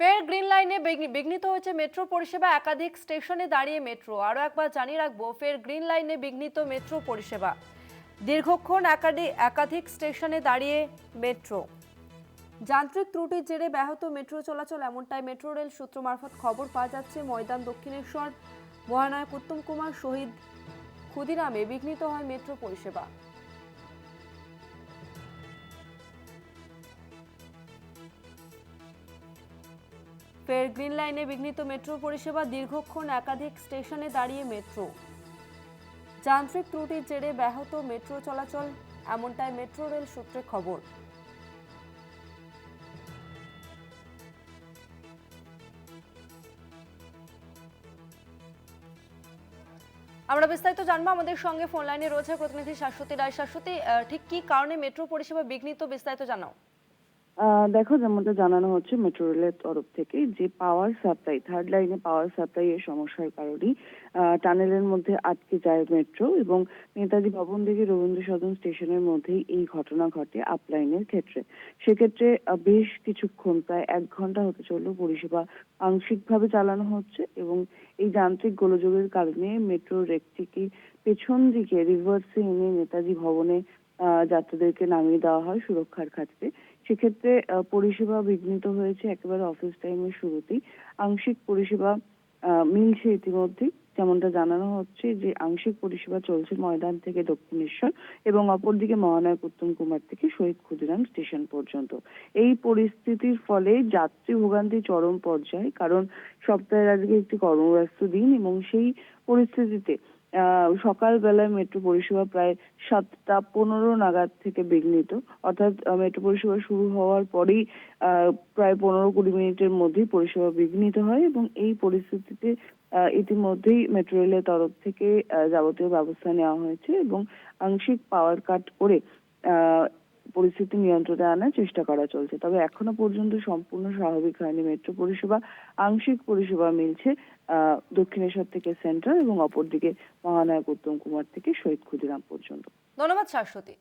ফের গ্রিন লাইনে বিঘ্নিত হয়েছে মেট্রো পরিষেবা। একাধিক স্টেশনে দাঁড়িয়ে মেট্রো। আরও একবার জানিয়ে রাখবো, ফের গ্রিন লাইনে বিঘ্নিত মেট্রো পরিষেবা। দীর্ঘক্ষণ একাধিক স্টেশনে দাঁড়িয়ে মেট্রো। যান্ত্রিক ত্রুটির জেরে ব্যাহত মেট্রো চলাচল, এমনটাই মেট্রো রেল সূত্র মারফত খবর পাওয়া যাচ্ছে। ময়দান দক্ষিণেশ্বর মহানায়ক উত্তম কুমার শহীদ ক্ষুদিরামে বিঘ্নিত হয় মেট্রো পরিষেবা। ফের গ্রিন লাইনে বিঘ্নিত মেট্রো পরিষেবা। দীর্ঘক্ষণ একাধিক স্টেশনে দাঁড়িয়ে মেট্রো। যান্ত্রিক ত্রুটির জেরে ব্যাহত মেট্রো চলাচল, এমনটাই মেট্রো রেল সূত্রে খবর। আমরা বিস্তারিত জানবো, আমাদের সঙ্গে ফোন লাইনে রয়েছে প্রতিনিধি শাশ্বতী রায়। শাশ্বতী, ঠিক কি কারণে মেট্রো পরিষেবা বিঘ্নিত, বিস্তারিত জানাও। দেখো, যেমনটা জানানো হচ্ছে মেট্রো রেলের তরফ থেকে, যে পাওয়ার সাপ্লাই, থার্ড লাইনে পাওয়ার সাপ্লাই এর সমস্যার কারণেই টানেলের মধ্যে আটকে যায় মেট্রো, এবং নেতাজি ভবন থেকে রবীন্দ্র সদন স্টেশনের মধ্যেই এই ঘটনা ঘটে আপ লাইনের ক্ষেত্রে। সেক্ষেত্রে বেশ কিছুক্ষণ, প্রায় 1 ঘন্টা হতে চললো, পরিষেবা আংশিকভাবে চালানো হচ্ছে, এবং এই যান্ত্রিক গোলযোগের কারণে মেট্রো রেকটিকে পেছন দিকে রিভার্সে এনে নেতাজি ভবনে যাত্রীদেরকে নামিয়ে দেওয়া হয় সুরক্ষার খাতিরে। সেক্ষেত্রে পরিষেবা বিঘ্নিত হয়েছে একেবারে অফিস টাইমের শুরুতেই। আংশিক পরিষেবা মিলছে ইতিমধ্যেই। যেমনটা জানানো হচ্ছে যে আংশিক পরিষেবা চলছে ময়দান থেকে দক্ষিণেশ্বর, এবং অপরদিকে মহানায়ক উত্তম কুমার থেকে শহীদ ক্ষুদিরাম স্টেশন পর্যন্ত। এই পরিস্থিতির ফলে যাত্রী ভোগান্তি চরম পর্যায়ে, কারণ সপ্তাহের আজকে একটি কর্মব্যস্ত দিন, এবং সেই পরিস্থিতিতে সকালবেলায় মেট্রো পরিষেবা প্রায় 7টা 15 নাগাদ থেকে বিঘ্নিত। অর্থাৎ মেট্রো পরিষেবা শুরু হওয়ার পরেই প্রায় 15-20 মিনিটের মধ্যেই পরিষেবা বিঘ্নিত হয়, এবং এই পরিস্থিতিতে ইতিমধ্যেই মেট্রো রেলের তরফ থেকে যাবতীয় ব্যবস্থা নেওয়া হয়েছে, এবং আংশিক পাওয়ার কাট করে আহ পরিস্থিতি নিয়ন্ত্রণে আনার চেষ্টা করা চলছে। তবে এখনো পর্যন্ত সম্পূর্ণ স্বাভাবিক হয়নি মেট্রো পরিষেবা। আংশিক পরিষেবা মিলছে দক্ষিণেশ্বর থেকে সেন্ট্রাল, এবং অপরদিকে মহানায়ক উত্তম কুমার থেকে শহীদ ক্ষুদিরাম পর্যন্ত। ধন্যবাদ শাশ্বতী।